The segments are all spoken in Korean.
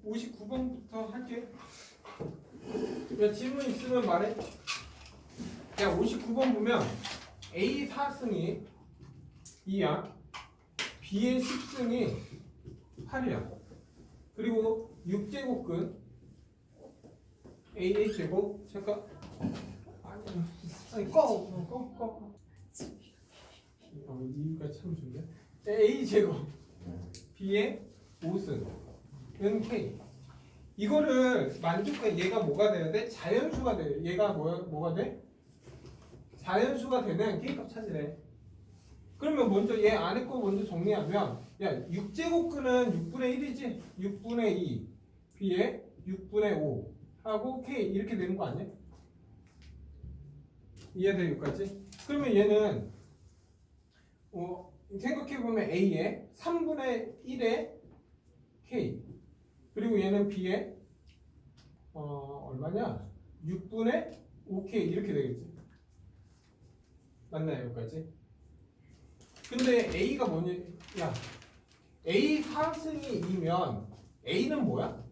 59번부터 할게. 야, 질문 있으면 말해. 야, 59번 보면 A 4승이 2야. B의 10승이 8이야. 그리고 6제곱근 AA 제곱 잠깐 아니 꺼 이유가 참 좋네. A 제곱 B의 5승은 K. 이거를 만족해. 얘가 뭐가 돼야 돼? 자연수가 돼. 얘가 뭐가 돼? 자연수가 되는 K값 찾으래. 그러면 먼저 얘 안에 거 먼저 정리하면, 야, 6제곱근은 6분의 1이지? 6분의 2 B에 6분의 5 하고 K 이렇게 되는 거 아니야? 이해돼? 여기까지? 그러면 얘는 생각해보면 A에 3분의 1의 K, 그리고 얘는 B에 얼마냐? 6분의 5K 이렇게 되겠지? 맞나요? 여기까지? 근데 A가 뭐냐? 야, A 4승이 2면 A는 뭐야?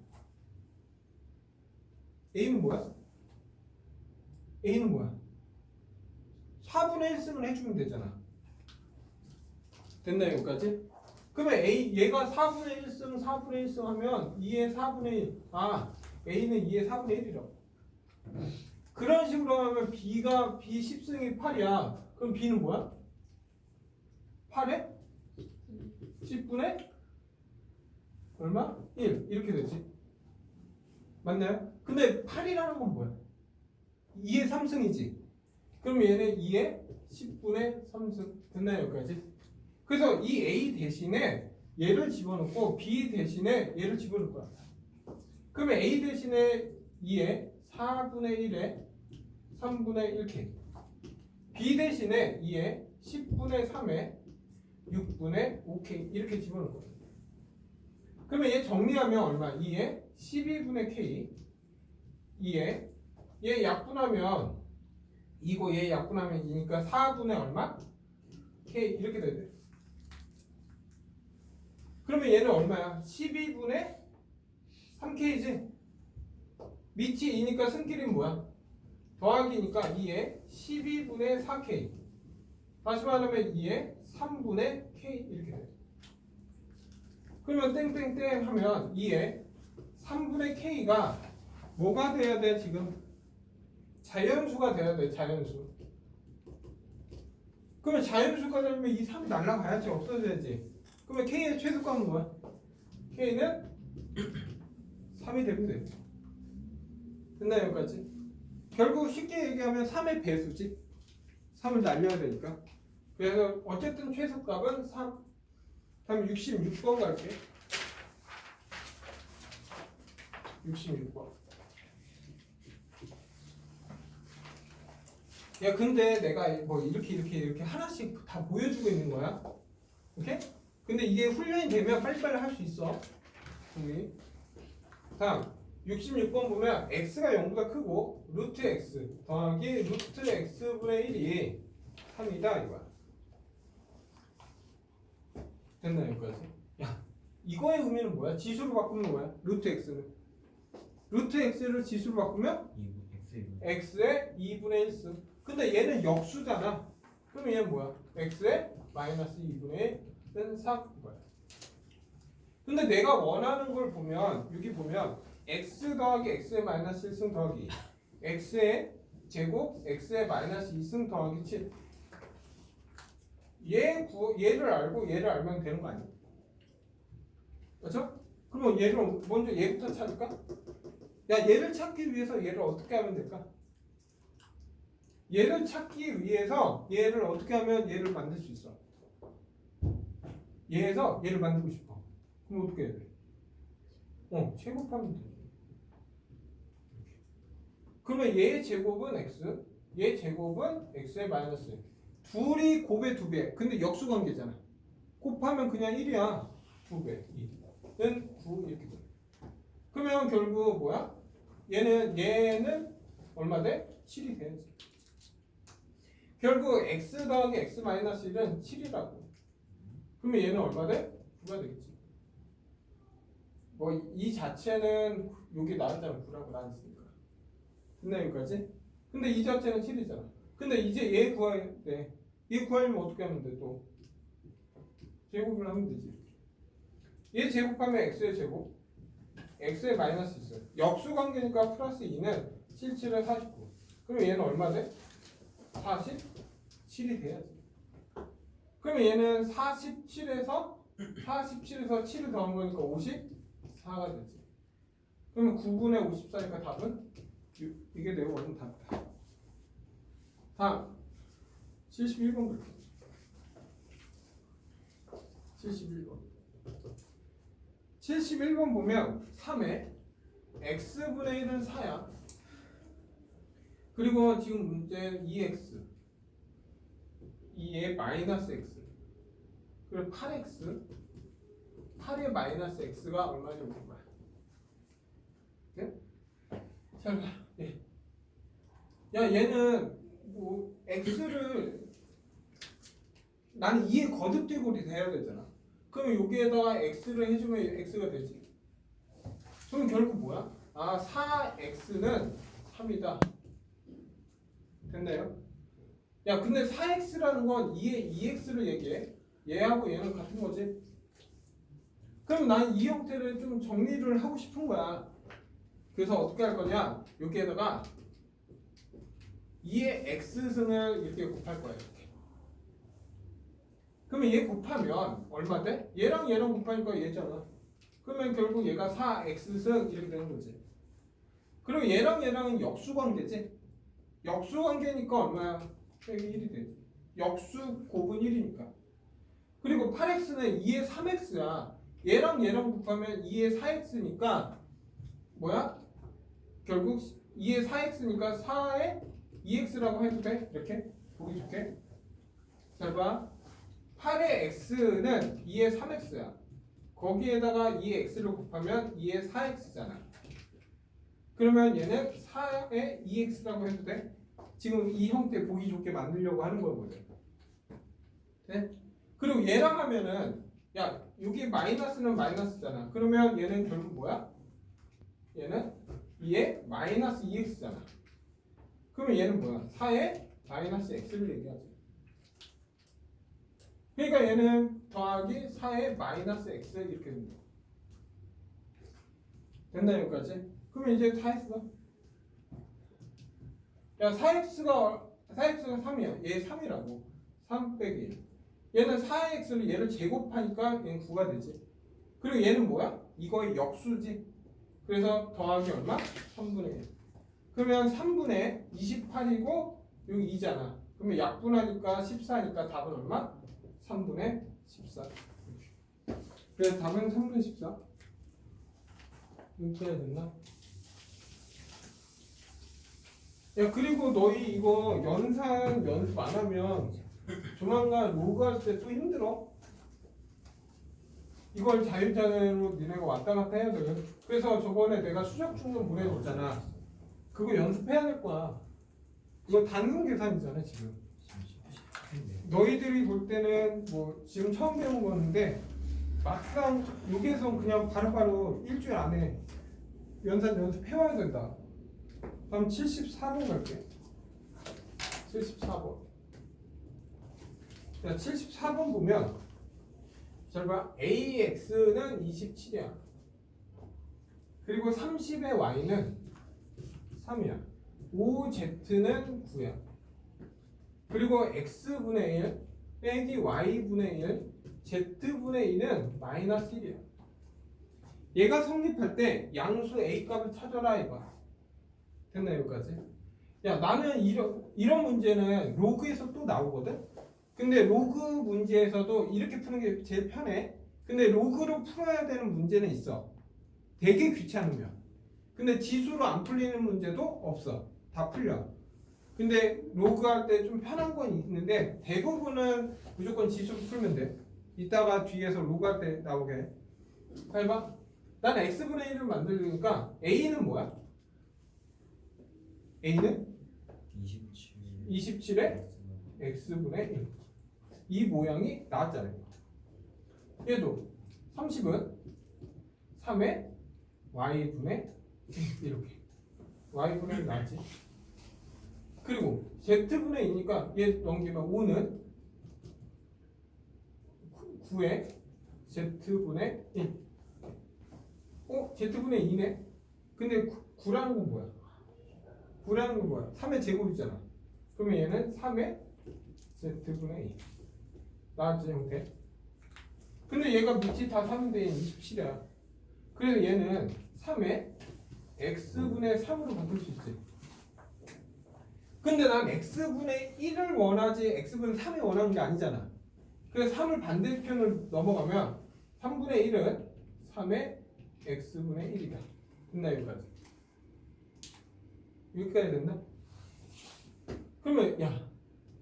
A는 뭐야? A는 뭐야? 4분의 1승을 해주면 되잖아. 됐나요? 여기까지? 그러면 얘가 4분의 1승, 4분의 1승 하면 2의 4분의 1. A는 2의 4분의 1이라고. 그런 식으로 하면 B 10승이 8이야. 그럼 B는 뭐야? 8에 10분의 얼마? 1 이렇게 되지. 맞나요? 근데 8이라는 건 뭐야? 2의 3승이지. 그럼 얘는 2의 10분의 3승. 됐나요? 여기까지? 그래서 이 A 대신에 얘를 집어넣고 B 대신에 얘를 집어넣을 거야. 그러면 A 대신에 2의 4분의 1에 3분의 1K, B 대신에 2의 10분의 3에 6분의 5K 이렇게 집어넣을 거야. 그러면 얘 정리하면 얼마? 2의 12분의 K, 2의 얘 약분하면 이거 얘 약분하면 2니까 4분의 얼마? K 이렇게 돼야 돼. 그러면 얘는 얼마야? 12분의 3K지? 밑이 2니까 승끼리는 뭐야? 더하기니까 2의 12분의 4K. 다시 말하면 2의 3분의 K 이렇게 돼. 그러면 땡땡땡 하면 2의 3분의 K가 뭐가 돼야 돼 지금? 자연수가 돼야 돼. 자연수. 그러면 자연수가 되면 이 3이 날라가야지. 없어져야지. 그러면 K의 최소값은 뭐야? K는 3이 되면 돼. 됐나요? 여기까지? 결국 쉽게 얘기하면 3의 배수지. 3을 날려야 되니까. 그래서 어쨌든 최소값은 3. 다음 66번 갈게. 66번. 야, 근데 내가 뭐 이렇게 하나씩 다 보여주고 있는 거야. 오케이? 근데 이게 훈련이 되면 빨리빨리 할 수 있어. 다음 66번 보면 x가 0보다 크고 루트 x 더하기 루트 x분의 1이 3이다 이거야. 됐나요? 여기까지? 야, 이거의 의미는 뭐야? 지수로 바꾸면 뭐야? 루트 x는 루트 x를 지수로 바꾸면 x의 2분의 1승. 근데 얘는 역수잖아. 그럼 얘는 뭐야? x의 마이너스 2분의 1은 3 이거야. 근데 내가 원하는 걸 보면 여기 보면 x 더하기 x의 마이너스 1승 더하기 x의 제곱 x의 마이너스 2승 더하기 7. 얘를 알고 얘를 알면 되는 거 아니야? 그렇죠? 그러면 얘를 먼저 얘부터 찾을까? 야, 얘를 찾기 위해서 얘를 어떻게 하면 될까? 얘를 찾기 위해서 얘를 어떻게 하면 얘를 만들 수 있어? 얘에서 얘를 만들고 싶어. 그럼 어떻게 해야 돼? 제곱하면 돼. 그러면 얘의 제곱은 x, 얘 제곱은 x의 마이너스 1. 둘이 곱의 2배. 근데 역수관계잖아. 곱하면 그냥 1이야. 2배. 2는 9 이렇게 돼. 그러면 결국 뭐야? 얘는 얼마 돼? 7이 돼야지. 결국 x 더하기 x 마이너스 1은 7이라고. 그러면 얘는 얼마 돼? 9가 되겠지. 뭐 이 자체는 여기 나왔잖아. 9라고 나왔으니까. 됐나 여기까지? 근데 이 자체는 7이잖아. 근데 이제 얘 구할 때 얘 구하려면 어떻게 하면 돼? 또 제곱을 하면 되지. 얘 제곱하면 x의 제곱 x의 마이너스 있어요. 역수 관계니까 플러스 2는 77에 49. 그럼 얘는 얼마 돼? 47이 돼야지. 그러면 얘는 47에서 7을 더한 거니까 54가 되지. 그러면 9분의 54니까 답은 이게 내가 원하는 답이다. 다음 71번 볼게요. 71번 보면 3에 x분의 1은 4야. 그리고 지금 문제는 2x 2에 마이너스 x 그리고 8x 8의 마이너스 x가 얼마인지 볼 거야. 네? 잘 봐. 네. 야 얘는 뭐 x를 나는 2에 거듭되고 돼야 되잖아. 그러면 여기에다가 x를 해주면 x가 되지. 그럼 결국 뭐야? 아 4x는 3이다. 됐나요? 야 근데 4x라는 건 2의 2x를 얘기해. 얘하고 얘는 같은 거지. 그럼 난 이 형태를 좀 정리를 하고 싶은 거야. 그래서 어떻게 할 거냐? 여기에다가 2의 x승을 이렇게 곱할 거야. 이렇게. 그러면 얘 곱하면 얼마 돼? 얘랑 얘랑 곱하니까 얘잖아. 그러면 결국 얘가 4x승 이렇게 되는 거지. 그리고 얘랑 얘랑은 역수관계지. 역수관계니까 얼마야? 빼기 1이 되지. 역수 곱은 1이니까. 그리고 8x는 2의 3x야. 얘랑 얘랑 곱하면 2의 4x니까 뭐야? 결국 2의 4x니까 4의 2x라고 해도 돼? 이렇게? 보기 좋게? 잘 봐. 8의 x는 2의 3x야. 거기에다가 2의 x를 곱하면 2의 4x잖아. 그러면 얘는 4의 2x라고 해도 돼? 지금 이 형태 보기 좋게 만들려고 하는 거거든. 네? 그리고 얘랑 하면은 야 여기 마이너스는 마이너스잖아. 그러면 얘는 결국 뭐야? 얘는 2의 마이너스 2x잖아. 그러면 얘는 뭐야? 4의 마이너스 x를 얘기하지. 그러니까 얘는 더하기 4의 마이너스 x 이렇게 됩니다. 됐나 여기까지? 그러면 이제 다 했어. 야 4x가 3이야. 얘 3이라고. 3 빼기 1. 얘는 4x를 얘를 제곱하니까 얘는 9가 되지. 그리고 얘는 뭐야? 이거의 역수지. 그래서 더하기 얼마? 3분의 1. 그러면 3분의 28이고 여기 2잖아. 그러면 약분하니까 14니까 답은 얼마? 3분의 14. 그래서 답은 3분의 14. 이렇게 해야 됐나? 야 그리고 너희 이거 연산 연습 안 하면 조만간 로그 할 때 또 힘들어. 이걸 자유자재로 니네가 왔다 갔다 해야 돼. 그래서 저번에 내가 수적 충분 보내줬잖아. 그거 연습해야 될 거야. 이거 단순 계산이잖아 지금. 너희들이 볼 때는 뭐 지금 처음 배운 거는데 막상 여기에서 그냥 바로바로 일주일 안에 연산 연습해와야 된다. 그럼 74번 갈게. 74번. 자, 74번 보면 잘 봐. AX는 27이야. 그리고 30의 Y는 3이야. 5Z는 9야. 그리고 X분의 1 빼기 Y분의 1 Z분의 2는 마이너스 1이야. 얘가 성립할 때 양수 A 값을 찾아라 이거야. 됐나 여기까지? 야 나는 이런 문제는 로그에서 또 나오거든? 근데 로그 문제에서도 이렇게 푸는 게 제일 편해. 근데 로그로 풀어야 되는 문제는 있어. 되게 귀찮으면. 근데 지수로 안 풀리는 문제도 없어. 다 풀려. 근데 로그 할 때 좀 편한 건 있는데 대부분은 무조건 지수로 풀면 돼. 이따가 뒤에서 로그 할 때 나오게. 잘 봐. 난 x분의 1을 만들려니까 a는 뭐야? a는 27에 x분의 1. 이 모양이 나왔잖아요. 얘도 30은 3의 y분의 이렇게 y분의 1 나왔지. 그리고 z분의 2니까 얘 넘기면 5는 9의 z분의 1. z분의 2네? 근데 9라는 건 뭐야? 9라는 건 뭐야? 3의 제곱이잖아. 그러면 얘는 3의 z분의 2. 나왔지 형태? 근데 얘가 밑이 다 3인데 27이야. 그래서 얘는 3의 x분의 3으로 바꿀 수 있지. 근데 난 x분의 1을 원하지 x분의 3을 원하는 게 아니잖아. 그래서 3을 반대편을 넘어가면 3분의 1은 3의 x분의 1이다. 됐나 여기까지? 여기까지 됐나? 그러면 야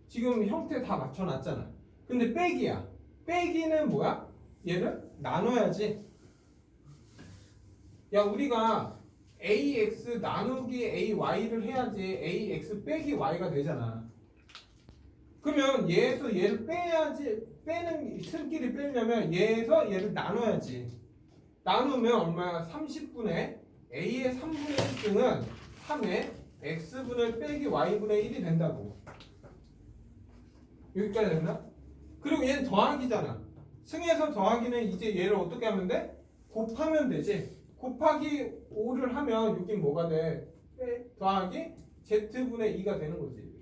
지금 형태 다 맞춰놨잖아. 근데 빼기야. 빼기는 뭐야? 얘를 나눠야지. 야 우리가 ax 나누기 ay를 해야지 ax 빼기 y가 되잖아. 그러면 얘에서 얘를 빼야지. 빼는 틀끼리 빼려면 얘에서 얘를 나눠야지. 나누면 얼마야? 30분의 a의 3분의 1승은 3의 x분의 빼기 y분의 1이 된다고. 여기까지 됐나? 그리고 얘는 더하기잖아. 승에서 더하기는 이제 얘를 어떻게 하면 돼? 곱하면 되지. 곱하기 5를 하면 여긴 뭐가 돼? 더하기 z분의 2가 되는 거지.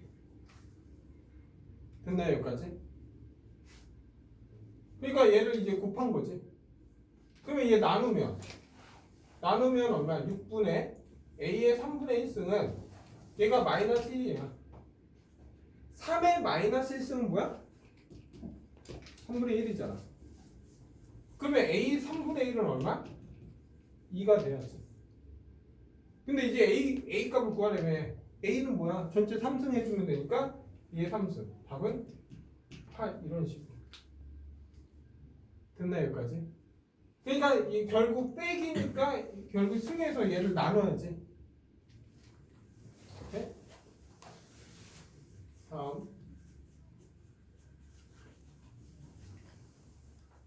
됐나요 여기까지? 그러니까 얘를 이제 곱한 거지. 그러면 얘 나누면 얼마야? 6분의 a의 3분의 1승은 얘가 마이너스 1이야. 3의 마이너스 1승은 뭐야? 3분의 1이잖아. 그러면 a 3분의 1은 얼마? 2가 돼야지. 근데 이제 a 값을 구하려면 a는 뭐야? 전체 3승 해주면 되니까 2의 3승. 답은 8 이런 식으로. 됐나 여기까지? 그러니까 이 결국 빼기니까 결국 승에서 얘를 나눠야지. 오케이?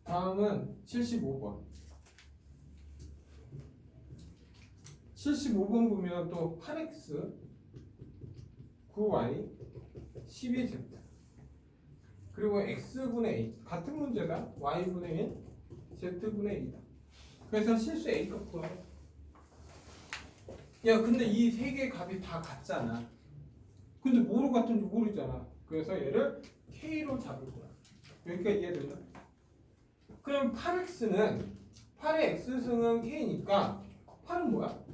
다음은 75번. 75번 보면 또 8x 9y 12z 그리고 x분의 a 같은 문제다. y분의 1 z분의 2다. 그래서 실수 a 값 구하래. 야 근데 이 세 개의 값이 다 같잖아. 근데 뭐로 같은지 모르잖아. 그래서 얘를 k로 잡을 거야. 여기까지 이해됐나? 그럼 8x는 8의 x승은 k니까 8은 뭐야?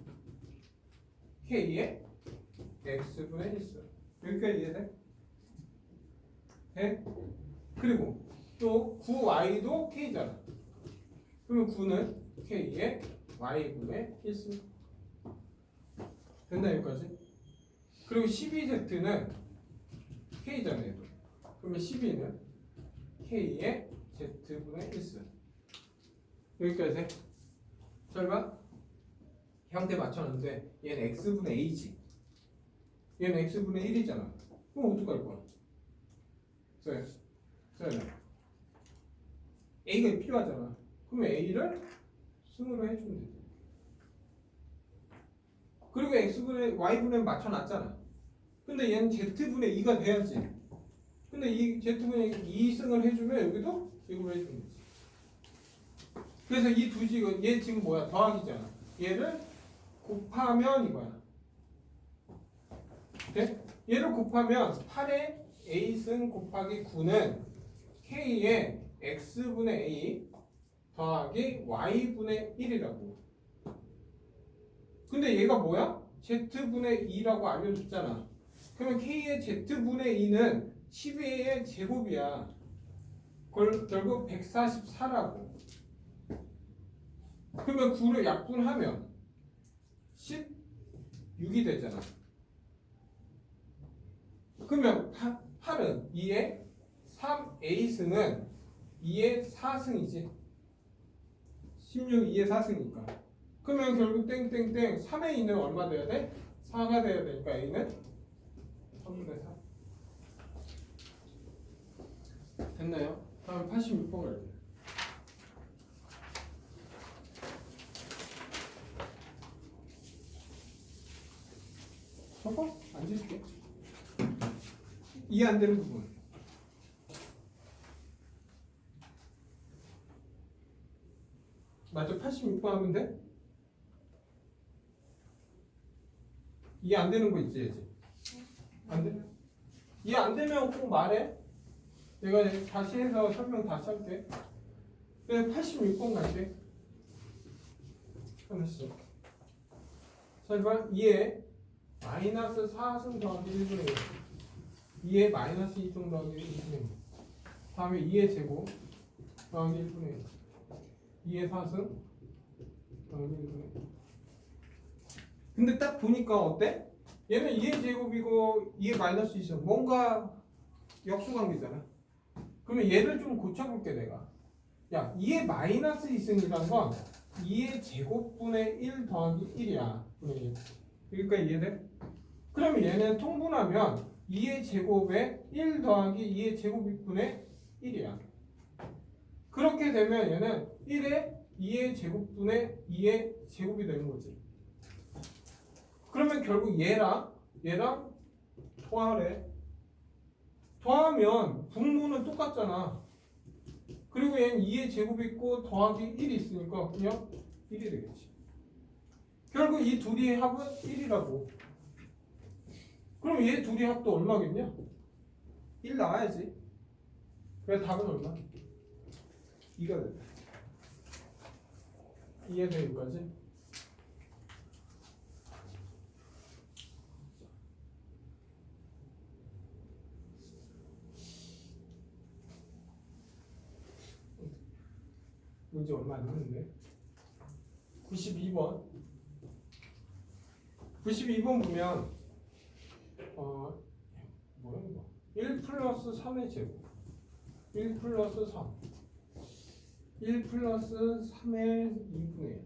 k의 x분의 1승. 여기까지 이해돼? 돼? 그리고 또 9y도 k잖아. 그러면 9는 k의 y분의 1승. 됐나 여기까지? 그리고 12z는 k잖아 얘도. 그러면 12는 k의 z분의 1승. 여기까지 돼? 잘 봐. 형태 맞췄는데 얘는 x분의 a지. 얘는 x분의 1이잖아. 그럼 어떡할 거야? 써야 a가 필요하잖아. 그럼 a를 승으로 해주면 되지. 그리고 x분의 y분의 맞춰놨잖아. 근데 얘는 z분의 2가 돼야지. 근데 이 z분의 2승을 해주면 여기도 이걸 해주면 되지. 그래서 이 두 식은 얘 지금 뭐야? 더하기잖아. 얘를 곱하면 이거야. 네? 얘를 곱하면 8의 a승 곱하기 9는 k의 x분의 a 더하기 y분의 1이라고. 근데 얘가 뭐야? z분의 2라고 알려줬잖아. 그러면 k의 z분의 2는 12의 제곱이야. 그걸 결국 144라고. 그러면 9를 약분하면 16이 되잖아. 그러면 8은 2의 3a승은 2의 4승이지. 16 2의 4승이니까. 그러면 결국 땡땡땡 3의 2는 얼마 돼야 돼? 4가 돼야 되니까 a는 3분의 4. 됐나요? 다음 86번 갈게요. 저거 안 지울게. 이해 안 되는 부분. 맞죠? 86번 하면 돼? 이해 안 되는 거 있지, 이제? 안 돼? 이해 안 되면 꼭 말해. 내가 다시 해서 설명 다시 할게. 그래서 86번 갈게. 하나씩. 자, 이번 2에 마이너스 4승 더하기 1분의 1. 2에 마이너스 2승 더하기 1분의 1. 다음에 2의 제곱 더하기 1분의 1. 2의 4승 더하기 1분의 1. 근데 딱 보니까 어때? 얘는 2의 제곱이고 2의 마이너스 2승. 뭔가 역수관계잖아. 그러면 얘를 좀 고쳐볼게 내가. 야, 2의 마이너스 2승이라는 건 2의 제곱분의 1 더하기 1이야. 분의 1. 그러니까 이해돼? 그러면 얘는 통분하면 2의 제곱에 1 더하기 2의 제곱분의 1이야. 그렇게 되면 얘는 1에 2의 제곱분의 2의 제곱이 되는 거지. 그러면 결국 얘랑 더하래. 더하면 분모는 똑같잖아. 그리고 얘는 2의 제곱이 있고 더하기 1이 있으니까 그냥 1이 되겠지. 결국 이 둘이 합은 1이라고. 그럼 얘 둘이 합도 얼마겠냐? 1 나와야지. 그래서 답은 얼마? 2가 된다. 이해돼 여기까지? 문제 얼마 안 남았는데. 92번. 92번 보면 뭐야 이거? 1 플러스 3의 제곱. 1 플러스 3. 1 플러스 3의 2분의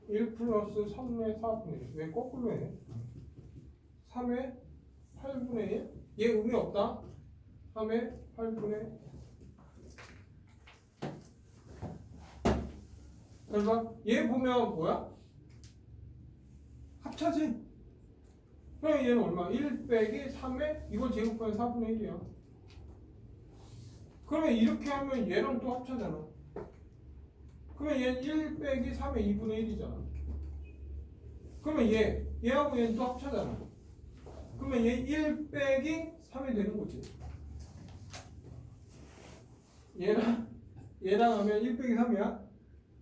1. 1 플러스 3의 4분의 1. 왜 거꾸로 해? 3의 8분의 1? 얘 의미 없다. 3의 8분의 1. 그래서 얘 보면 뭐야? 합차지? 그럼 얘는 얼마? 1 빼기 3에 이거 제곱하면 4분의 1이야. 그러면 이렇게 하면 얘랑 또 합차잖아. 그러면 얘는 1 빼기 3의 2분의 1이잖아. 그러면 얘하고 얘는 또 합차잖아. 그러면 얘 1 빼기 3이 되는 거지. 얘랑 하면 1 빼기 3이야.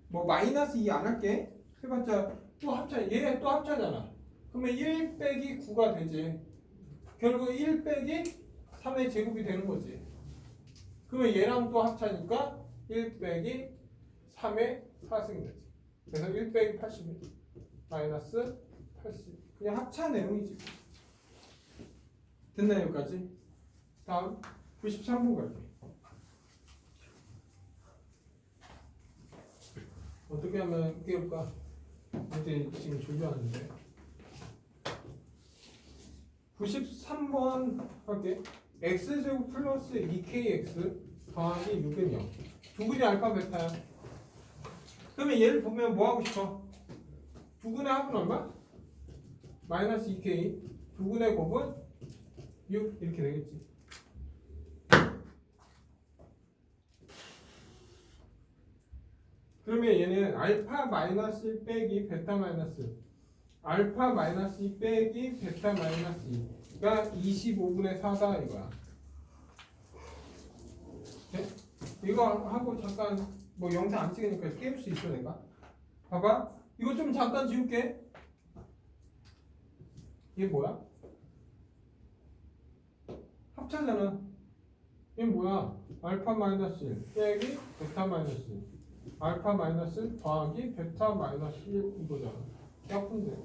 뭐 마이너스 2 안 할게. 해봤자 또 합차. 얘 또 합차잖아. 그러면 1 빼기 9가 되지. 결국 1 빼기 3의 제곱이 되는 거지. 그러면 얘랑 또 합차니까 1 빼기 3의 4승이 되지. 그래서 1 빼기 81 마이너스 80. 그냥 합차 내용이지. 됐나요 여기까지? 다음 93번 갈게. 어떻게 하면 깨울까? 이제 지금 조교하는데 93번 할게. x제곱 플러스 2kx 더하기 6은 0. 두근이 알파 베타야. 그러면 얘를 보면 뭐 하고 싶어? 두근의 합은 얼마? 마이너스 2k. 두근의 곱은 6 이렇게 되겠지. 그러면 얘는 알파 마이너스 1 빼기 베타 마이너스 알파 마이너스 2 빼기 베타 마이너스 2가 25분의 4다 이거야. 네? 이거 하고 잠깐 뭐 영상 안 찍으니까 깨울 수 있어 내가. 봐봐. 이거 좀 잠깐 지울게. 얘 뭐야? 합차잖아. 얘 뭐야? 알파 마이너스 1 빼기 베타 마이너스 1 알파 마이너스 1 더하기 베타 마이너스 1 이거잖아. 약분돼.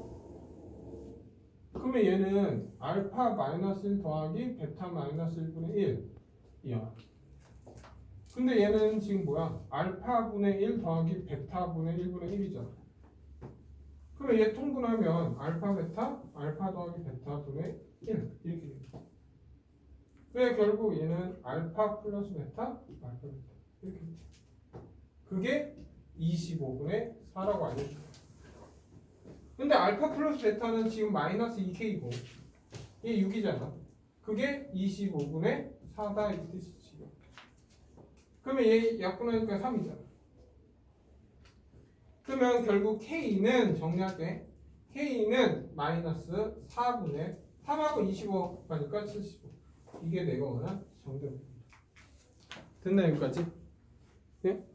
그러면 얘는 알파 마이너스 1 더하기 베타 마이너스 1분의 1이야. 근데 얘는 지금 뭐야? 알파 분의 1 더하기 베타 분의 1분의 1이잖아. 그러면 얘 통분하면 알파 베타 알파 더하기 베타 분의 1 이렇게 됩니다. 그래 결국 얘는 알파 플러스 베타 알파 베타 이렇게 됩니다. 그게 25분의 4라고 알려줘요. 근데 알파 플러스 베타는 지금 마이너스 2K고 이게 6이잖아. 그게 25분의 4다 이 뜻이지 지금. 그러면 얘 약분하니까 3이잖아. 그러면 결국 K는 정리할게. K는 마이너스 4분의 3하고 25 하니까 75. 이게 내가 원한 정답입니다. 됐나 여기까지? 네?